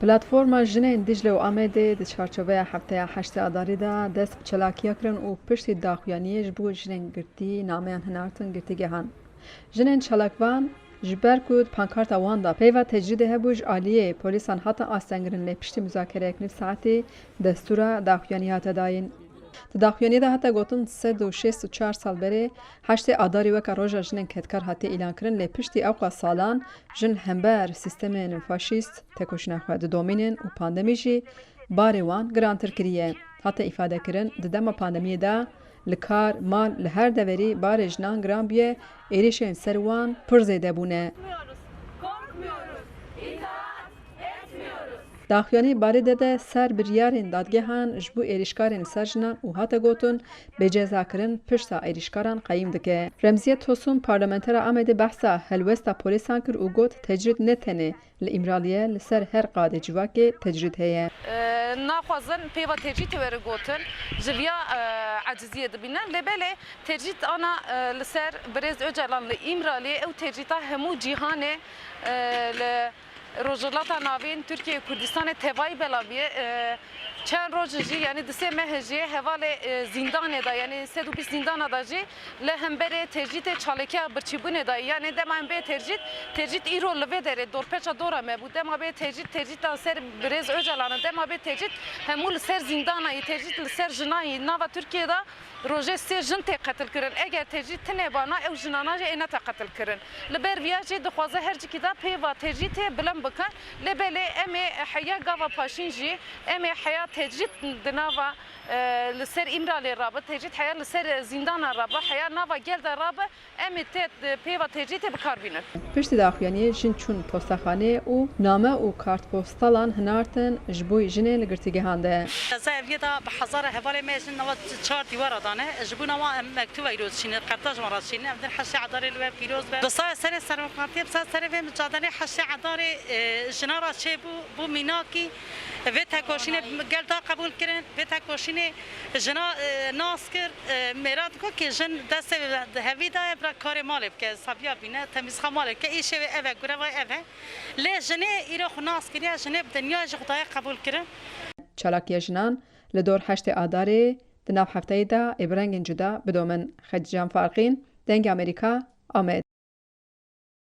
پلتفرما جنین دیجله و آمده در چارچوبه هفته 8 آذری دا دست به چلاکیه کرن و پشت داخویانیش بو جنین گرتی نامیان هنارتن گرتی گهان. جنین چلاکوان جبر کود پانکارت وان دا پیوه تجرید هبوش آلیه پولیسان حتی آستنگرن لی پشت مذاکره کنیف ساعتی دستورا داخویانی هاته داین. تداخویانی ده حتی گوتن 364 سال بره 8 آذری وکا روژا جنین کتکار حتی ایلان کرن لی پشتی اوقا سالان جن همبر سیستمین فاشیست تکوشن خود دومینین و پاندمیشی باری وان گرانتر کریه. حتی ifade کرن ددما پاندمی ده لکار مال لهر دوری بار جنان گران بیه ایریشن سروان پر زیده بونه. داخویانی باری ده سر بریارین دادگهان جبو ایریشکارین سرجنان و حتی گوتن به جزا کرن پشتا ایریشکاران قیم دکه. رمزیه توسون پارلمنتر آمده بحثا هلوستا پولیسان کر و گوت تجرید نتنه لإمرالیه لسر هر قاده جواکه تجرید هیه. ناخوازن پیوا تجرید ور گوتن جویا عجزیه دبینن لبله تجرید آنا لسر برز اجلان لإمرالیه او تجریدها همو جیهانه روجلاتا ناوین ترکیه کردستان توای بلاویه چند روزی یعنی دسته مهجی حوال زندان دا یعنی 120 زندان دا جی لهمبر تجرید چالکیا برچیبونه دا یعنی دمان به تجرید ایرو لوی داره دورپچا دورا مبود دما به تجرید تا سر برز اوجلانه دما به تجرید همول سر زندان ای تجرید سر جنایی ناوا ترکیه دا روزه سه جن قتل کردن اگر تجرید تنه بانا او جنانا جه اینا قتل کردن لبر ویاجی دخوازه هر جکی دا پیوا تجرید بلند بکن لبله ام حیا گاوا پاشین جی ام حیا تجرید دناوا لسر امرالی رابط تجرید حیا لسر زندان رابط حیا ناوا گل در رابط ام تد پیوا تجرید بکار بینن. پشت داخویانی جن چون پستخانه و نامه و کارت پستالان هنارتن جبوی جنه لگرتیگه هنده. زاویدا به هزار حوالی میشن نواد 4 دیوار دانه جبونا ما مکتوب ایروز شینه قرطاج مراد شینه افدن حش عداری لو پیروز به بسای سر سرمقاطی بسای سر و مجادله حش عداری جنارا چه بو میناکی و تکوشینه گلتا قبول کردن و تکوشینه جنا ناسکر مراد کو که جن دست هویدا برا کار مالب که صبیا بینه تمیز خمال که ایشه و اوه گره و اوه لی جنه ایرو خناس کردن جنه دنیا خدای قبول کردن. چالاکی جنان لدور 8 آذری دناو هفته دا ابرنگین جدا بدومن خدیجان فارقین دنگ امریکا آمد.